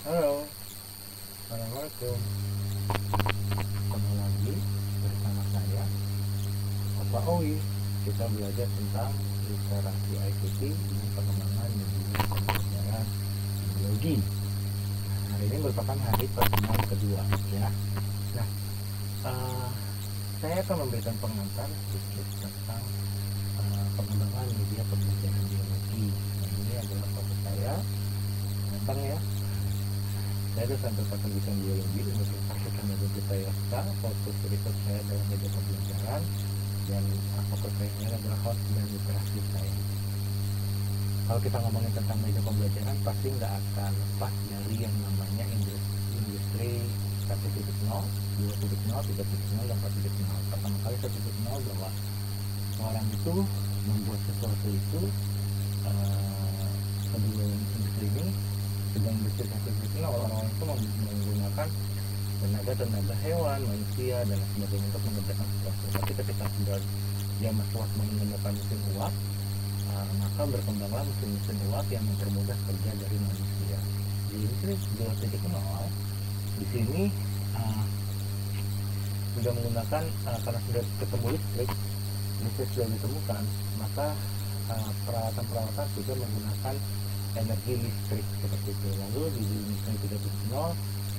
Halo, Assalamualaikum. Ketemu lagi bersama saya, Opa Owi. Kita belajar tentang literasi ICT dan pengembangan media pembelajaran biologi. Hari ini merupakan hari pertemuan kedua, ya. Nah, saya akan memberikan pengantar sedikit tentang pengembangan media pembelajaran biologi. Nah, ini adalah foto saya, gampang ya. Saya dosen pendidikan biologi Universitas Indonesia Tayasa. Fokus riset saya adalah media pembelajaran dan fokus saya adalah host dan literasi saya. Kalau kita ngomongin tentang media pembelajaran, pasti nggak akan lepas dari yang namanya industri 1.0, 2.0, 3.0, dan 4.0. Pertama kali 1.0 bahwa orang itu membuat sesuatu itu sebelum industri ini, sedang industri 1.0, orang-orang itu menggunakan tenaga hewan, manusia, dan sebagainya untuk mengerjakan sesuatu. Tapi ketika sudah dia masuk menggunakan mesin uap, maka berkembanglah mesin-mesin uap yang mempermudah kerja dari manusia. Di industri 2.0, di sini sudah menggunakan, karena sudah ketemu listrik sudah ditemukan, maka peralatan-peralatan juga menggunakan energi listrik seperti itu. Lalu di industri 3.0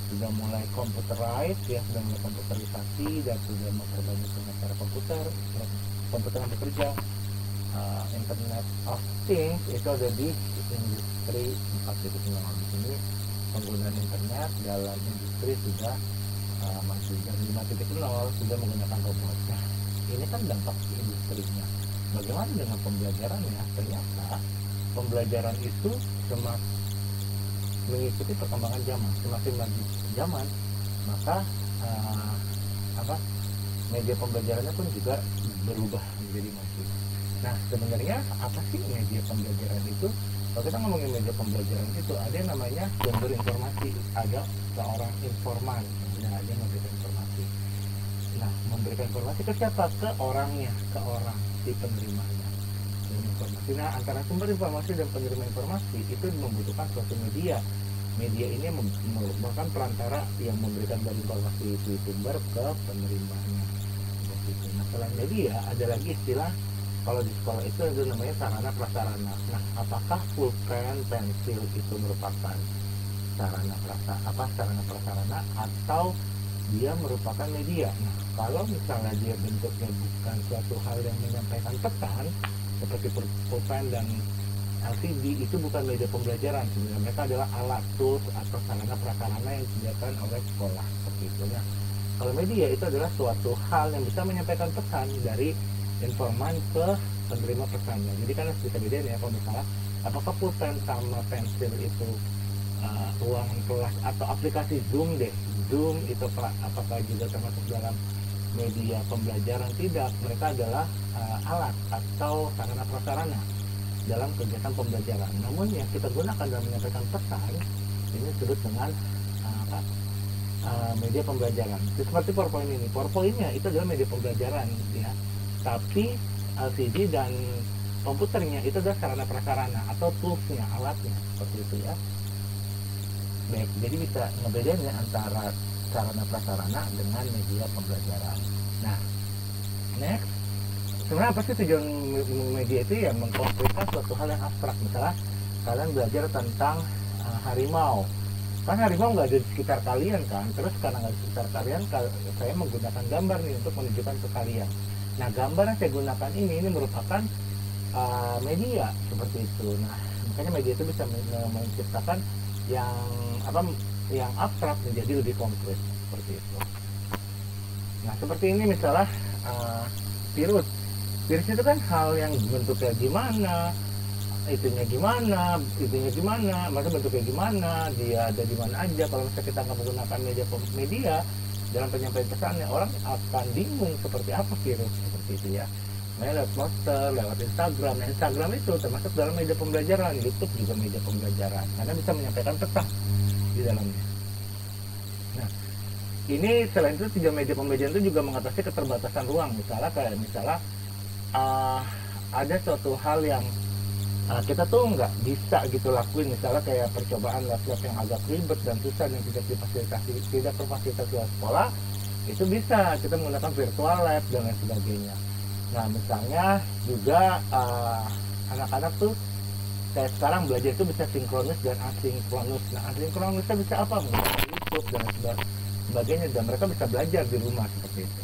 sudah mulai computerized, ya, sudah mulai komputerisasi dan sudah memperbanyak dengan cara komputer yang bekerja. Internet of Things itu ada di industri 4.0. Di sini penggunaan internet dalam industri sudah maju, dan 5.0 sudah menggunakan robot. Nah, ini kan dampak industrinya. Bagaimana dengan pembelajarannya? Ternyata pembelajaran itu semakin mengikuti perkembangan zaman. Semakin maju zaman, maka media pembelajarannya pun juga berubah menjadi maju. Nah, sebenarnya apa sih media pembelajaran itu? Kalau kita ngomongin media pembelajaran itu, ada yang namanya sumber informasi, ada seorang informan, ada yang memberikan informasi. Nah, memberikan informasi ke siapa? Ke orangnya, ke orang si penerimanya. Informasi. Nah, antara sumber informasi dan penerima informasi itu membutuhkan suatu media. Media ini merupakan perantara yang memberikan dari informasi itu sumber ke penerimanya. Nah, selain media, ada lagi istilah kalau di sekolah itu ada namanya sarana prasarana. Nah, apakah pulpen, pensil itu merupakan sarana prasarana atau dia merupakan media? Nah, kalau misalnya dia bentuknya bukan suatu hal yang menyampaikan pesan seperti pulpen dan LCD, itu bukan media pembelajaran. Sebenarnya mereka adalah alat, tools atau sarana prasarana yang disediakan oleh sekolah seperti itu. Nah, kalau media itu adalah suatu hal yang bisa menyampaikan pesan dari informan ke penerima pesannya. Jadi kan harus bisa bedain ya, kalau misalnya apakah pulpen sama pensil itu ruang kelas atau aplikasi Zoom deh. Zoom itu apakah juga termasuk dalam media pembelajaran? Tidak, mereka adalah alat atau sarana prasarana dalam kegiatan pembelajaran. Namun yang kita gunakan dalam menyampaikan pesan ini disebut dengan media pembelajaran. Seperti PowerPoint ini. PowerPoint-nya itu adalah media pembelajaran, ya. Tapi LCD dan komputernya itu adalah sarana prasarana atau toolsnya, alatnya, seperti itu ya. Baik, jadi bisa ngebedainnya antara sarana prasarana dengan media pembelajaran. Nah, next, sebenarnya apa sih tujuan media itu? Ya, mengkonkretkan suatu hal yang abstrak. Misalnya kalian belajar tentang harimau, kan harimau nggak ada di sekitar kalian kan, terus karena nggak di sekitar kalian, saya menggunakan gambar nih untuk menunjukkan ke kalian. Nah, gambar yang saya gunakan ini merupakan media seperti itu. Nah, makanya media itu bisa menciptakan yang abstrak menjadi lebih konkret seperti itu. Nah, seperti ini misalnya virus itu kan hal yang bentuknya gimana, itunya gimana, masa bentuknya gimana, dia ada di mana aja. Kalau misalnya kita nggak menggunakan media dalam penyampaian pesannya, orang akan bingung seperti apa virus seperti itu ya. Lewat poster, lewat Instagram. Nah, Instagram itu termasuk dalam media pembelajaran, YouTube juga media pembelajaran karena bisa menyampaikan pesan di dalamnya. Nah, ini selain itu tujuan media pembelajaran itu juga mengatasi keterbatasan ruang. Misalnya ada suatu hal yang kita tuh nggak bisa gitu lakuin misalnya kayak percobaan lab-lab yang agak ribet dan susah dan tidak terfasilitasi oleh sekolah, itu bisa kita menggunakan virtual lab dan lain sebagainya. Nah misalnya juga anak-anak tuh kayak sekarang belajar itu bisa sinkronus dan asinkronus. Nah asinkronusnya bisa apa, menggunakan YouTube dan sebagainya, dan mereka bisa belajar di rumah seperti itu.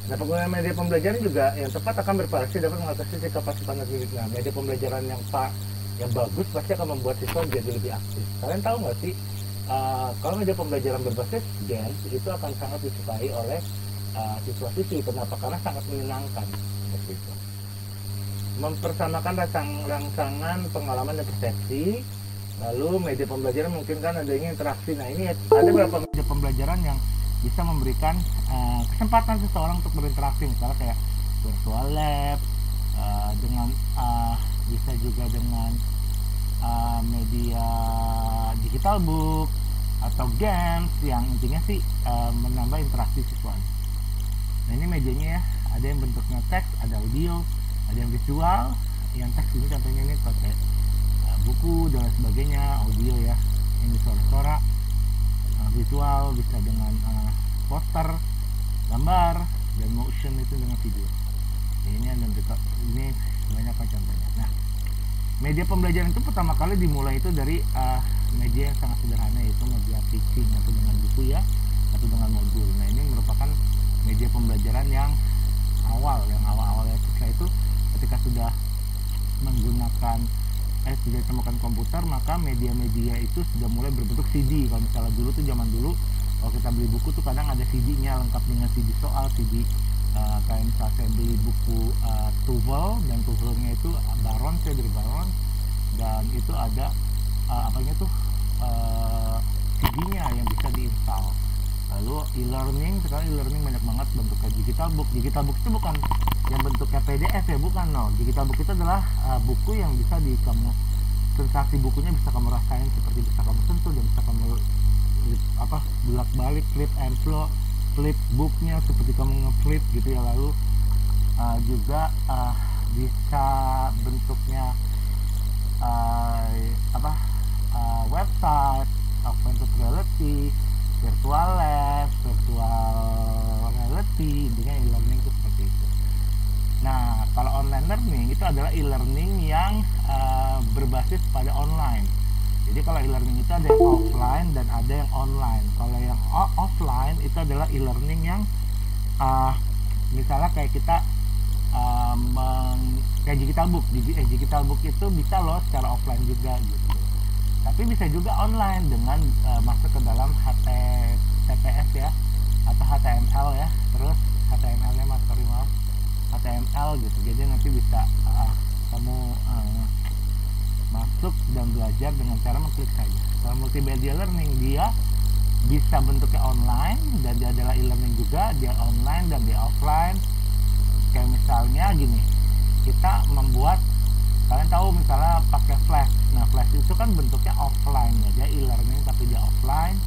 Nah, penggunaan media pembelajaran juga yang tepat akan bervariasi dapat mengatasi kapasitas didik. Nah, media pembelajaran yang bagus pasti akan membuat siswa jadi lebih aktif. Kalian tahu nggak sih, kalau media pembelajaran berbasis games itu akan sangat disukai oleh siswa-siswi. Kenapa? Karena sangat menyenangkan seperti itu. Mempersamakan rangsangan pengalaman dan persepsi. Lalu media pembelajaran mungkin kan adanya interaksi. Nah, ini ada beberapa media pembelajaran yang bisa memberikan kesempatan seseorang untuk berinteraksi, misalnya kayak virtual lab, dengan bisa juga dengan media digital book atau games yang intinya sih menambah interaksi siswa. Nah ini medianya ya, ada yang bentuknya teks, ada audio, ada yang visual. Yang teks ini contohnya ini pakai buku dan lain sebagainya, audio ya ini suara-suara, visual bisa dengan poster, gambar, dan motion itu dengan video. Ini banyak contohnya. Nah, media pembelajaran itu pertama kali dimulai itu dari media yang sangat sederhana, yaitu media teaching atau dengan buku ya, atau dengan modul. Nah ini merupakan media pembelajaran yang awal-awalnya. Setelah itu ketika sudah menggunakan sudah ditemukan komputer, maka media-media itu sudah mulai berbentuk CD. Kalau misalnya dulu tuh zaman dulu kalau kita beli buku tuh kadang ada CD-nya lengkap dengan CD soal, CD kayak misalnya saya beli buku TOEFL, dan TOEFL-nya itu Baron, saya dari Baron, dan itu ada CD-nya yang bisa diinstal. Lalu e-learning, sekarang e-learning banyak banget bentuknya. Digital book itu bukan yang bentuknya PDF ya, bukan, no. Digital book itu adalah buku yang bisa sensasi bukunya bisa kamu rasain, seperti bisa kamu sentuh dan bisa kamu bolak balik, flip and flow, flip booknya seperti kamu ngeflip gitu ya. Lalu juga bisa bentuknya website, augmented reality, virtual lab, virtual reality, intinya e-learning itu seperti itu. Nah, kalau online learning itu adalah e-learning yang berbasis pada online. Jadi kalau e-learning itu ada yang offline dan ada yang online. Kalau yang offline itu adalah e-learning yang misalnya kayak kita kayak digital book. Digital book itu bisa loh secara offline juga gitu. Tapi bisa juga online dengan masuk ke dalam HTTPS ya, atau HTML ya. Terus HTML-nya HTML gitu. Jadi nanti bisa kamu masuk dan belajar dengan cara mengklik saja. Kalau multimedia learning dia bisa bentuknya online dan dia adalah e-learning juga, dia online dan dia offline. Kayak misalnya gini, kita membuat, kalian tahu misalnya pakai flash. Nah flash itu kan bentuknya offline ya, dia e-learning tapi dia offline,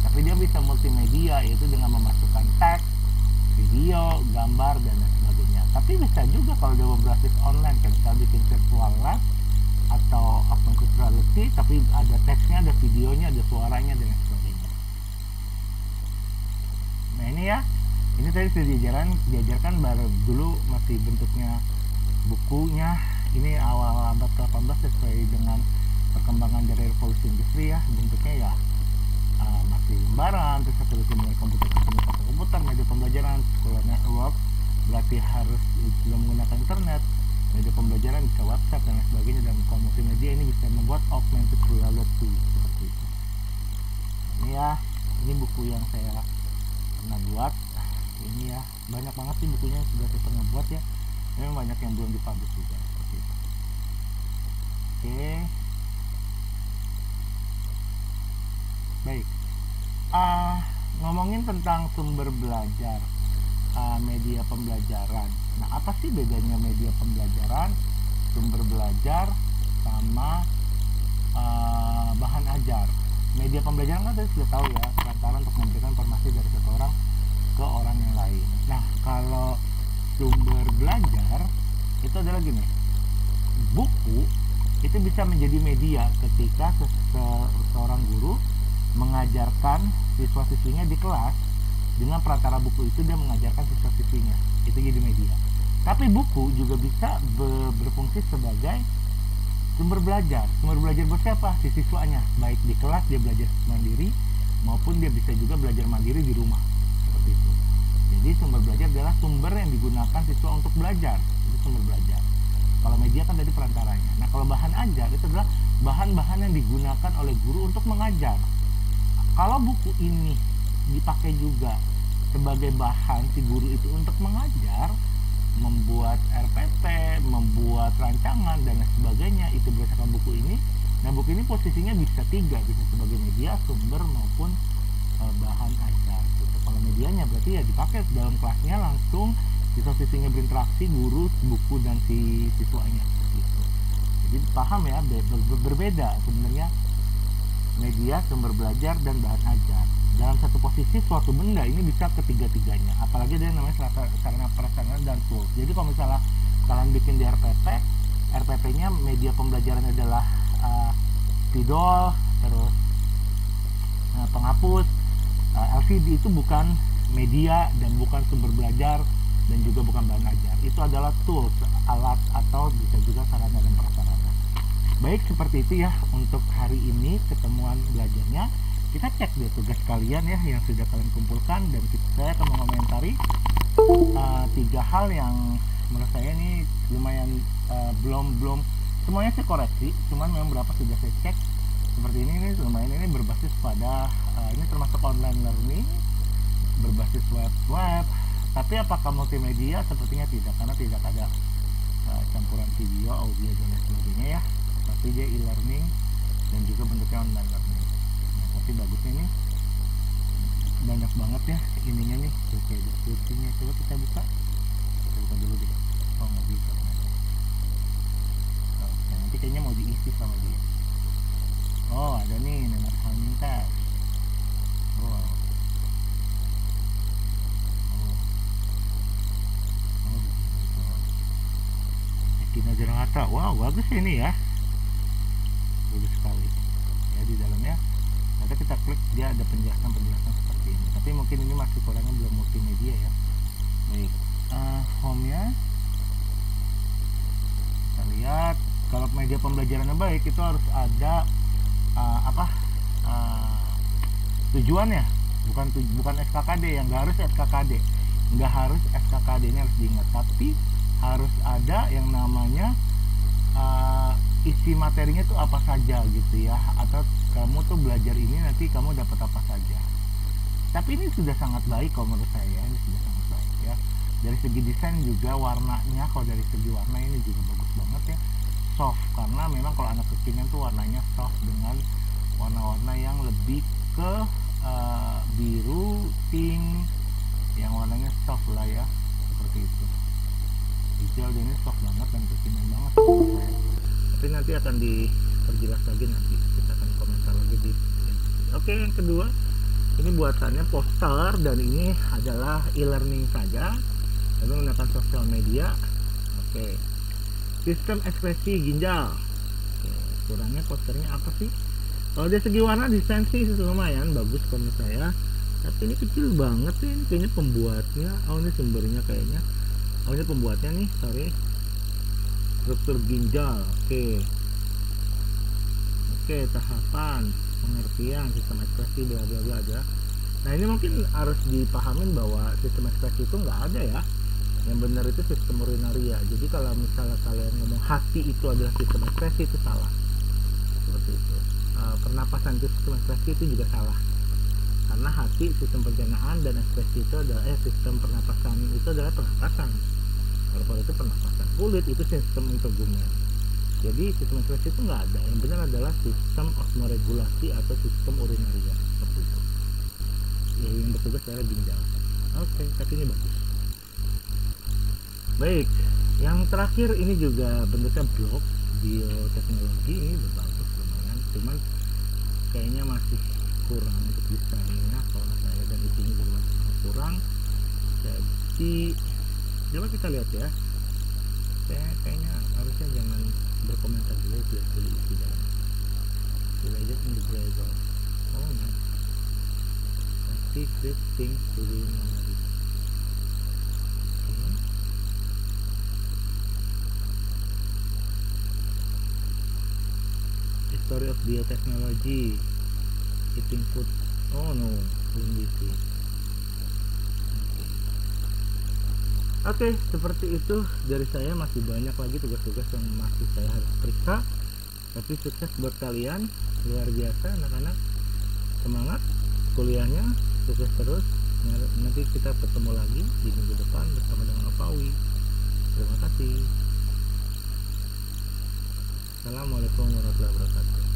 tapi dia bisa multimedia, yaitu dengan memasukkan teks, video, gambar dan lain sebagainya. Tapi bisa juga kalau dia berbasis online, kayak misalnya bikin virtual lab atau augmented reality, tapi ada teksnya, ada videonya, ada suaranya dan lain sebagainya. Nah ini ya, ini tadi sudah diajarkan baru dulu masih bentuknya bukunya. Ini awal abad ke-18 sesuai dengan perkembangan dari revolusi industri ya, bentuknya ya masih lembaran. Terus satu mulai komputer, media pembelajaran, sekolah network, berarti harus sudah menggunakan internet. Media pembelajaran bisa website dan lain sebagainya, dan kalau multimedia ini bisa membuat augmented reality seperti itu. Ini ya, ini buku yang saya pernah buat. Ini ya, banyak banget sih bukunya yang sudah saya pernah buat ya. Memang banyak yang belum dipublish juga seperti itu. Oke. Baik. Ngomongin tentang sumber belajar, media pembelajaran. Nah, apa sih bedanya media pembelajaran, sumber belajar, sama bahan ajar? Media pembelajaran kan tadi sudah tahu ya, perantara untuk memberikan informasi dari satu orang ke orang yang lain. Nah, kalau sumber belajar itu adalah gini, buku itu bisa menjadi media ketika seorang guru mengajarkan siswa-siswinya di kelas. Dengan pratara buku itu dia mengajarkan siswa-siswinya, itu jadi media. Tapi buku juga bisa berfungsi sebagai sumber belajar buat siapa? Si siswanya, baik di kelas dia belajar mandiri maupun dia bisa juga belajar mandiri di rumah, seperti itu. Jadi sumber belajar adalah sumber yang digunakan siswa untuk belajar, itu sumber belajar. Kalau media kan dari perantaranya. Nah, kalau bahan ajar itu adalah bahan-bahan yang digunakan oleh guru untuk mengajar. Kalau buku ini dipakai juga sebagai bahan si guru itu untuk mengajar, membuat RPT, membuat rancangan dan lain sebagainya, itu berdasarkan buku ini. Nah, buku ini posisinya bisa tiga, bisa sebagai media, sumber maupun bahan ajar gitu. Kalau medianya berarti ya dipakai dalam kelasnya langsung, siswa-siswinya berinteraksi, guru, buku dan si siswanya gitu. Jadi paham ya, berbeda sebenarnya media, sumber belajar dan bahan ajar. Dalam satu posisi suatu benda ini bisa ketiga-tiganya, apalagi dia namanya sarana prasarana dan tools. Jadi kalau misalnya kalian bikin di RPP-nya media pembelajaran adalah spidol, terus penghapus, LCD itu bukan media dan bukan sumber belajar dan juga bukan bahan ajar. Itu adalah tools, alat atau bisa juga sarana dan prasarana. Baik, seperti itu ya untuk hari ini ketemuan belajarnya. Kita cek deh tugas kalian ya yang sudah kalian kumpulkan, dan saya akan mengomentari tiga hal yang menurut saya ini lumayan belum semuanya saya koreksi, cuman memang berapa sudah saya cek seperti ini lumayan ini berbasis pada ini termasuk online learning, berbasis web, tapi apakah multimedia? Sepertinya tidak, karena tidak ada campuran video, audio dan lain sebagainya ya, tapi dia e-learning dan juga bentuknya online learning. Tapi bagusnya ini banyak banget ya ininya nih, kayak deskripsinya. Coba kita buka dulu deh. Oh, nggak bisa. Oke, nanti kayaknya mau diisi sama dia. Oh, ada nih Nenarhamin test. Wow. Kinerja Jakarta. Wow, bagus ini ya. Bagus sekali. Ya, di dalamnya nanti kita klik, dia ada penjelasan seperti ini, tapi mungkin ini masih kurangnya belum multimedia ya. Baik, home-nya kita lihat. Kalau media pembelajarannya baik, itu harus ada tujuannya, bukan SKKD, yang nggak harus SKKD, ini harus diingat, tapi harus ada yang namanya isi materinya tuh apa saja gitu ya, atau kamu tuh belajar ini nanti kamu dapat apa saja. Tapi ini sudah sangat baik kalau menurut saya, ini sudah sangat baik ya. Dari segi desain juga warnanya, kalau dari segi warna ini juga bagus banget ya, soft, karena memang kalau anak kekinian tuh warnanya soft dengan warna-warna yang lebih ke biru, pink, yang warnanya soft lah ya, seperti itu. Hijau ini soft banget dan kekinian banget menurut saya. Tapi nanti akan diperjelas lagi, nanti kita akan komentar lagi di Oke, yang kedua ini buatannya poster, dan ini adalah e-learning saja tapi menggunakan sosial media. Oke, sistem ekspresi ginjal. Oke, kurangnya posternya apa sih? Kalau dari segi warna desain sih lumayan bagus menurut saya, tapi ini kecil banget sih. Ini kayaknya pembuatnya, ini sumbernya kayaknya, ini pembuatnya nih, sorry, struktur ginjal. Oke, tahapan pengertian sistem ekspresi bla bla bla aja. Nah, ini mungkin harus dipahamin bahwa sistem ekspresi itu nggak ada ya. Yang benar itu sistem urinaria. Jadi kalau misalnya kalian ngomong hati itu adalah sistem ekspresi, itu salah. Seperti itu. Pernapasan itu sistem ekspresi, itu juga salah. Karena hati sistem pencernaan dan ekspresi itu adalah sistem pernapasan itu adalah pernapasan. Paru-paru itu pernapasan. Kulit itu sistem integumen. Jadi sistem ekspresi itu nggak ada. Yang benar adalah sistem osmoregulasi atau sistem urinaria, seperti itu. Yang bertugas adalah ginjal. Oke, tapi ini bagus. Baik, yang terakhir ini juga bentuknya blog bioteknologi. Ini bagus lumayan, cuman kayaknya masih kurang untuk desainnya kalau saya, dan isinya juga masih kurang. Jadi coba kita lihat ya. Saya kayaknya harusnya jangan berkomentar dulu, tulis isi dalam villages in the browser. Oh no, secret things to do memory. Okay. History of biotechnology, eating food. Oh no, belum diisi. Oke, seperti itu dari saya. Masih banyak lagi tugas-tugas yang masih saya harus periksa. Tapi sukses buat kalian, luar biasa anak-anak. Semangat kuliahnya, sukses terus. Nanti kita ketemu lagi di minggu depan bersama dengan Opawi. Terima kasih. Assalamualaikum warahmatullahi wabarakatuh.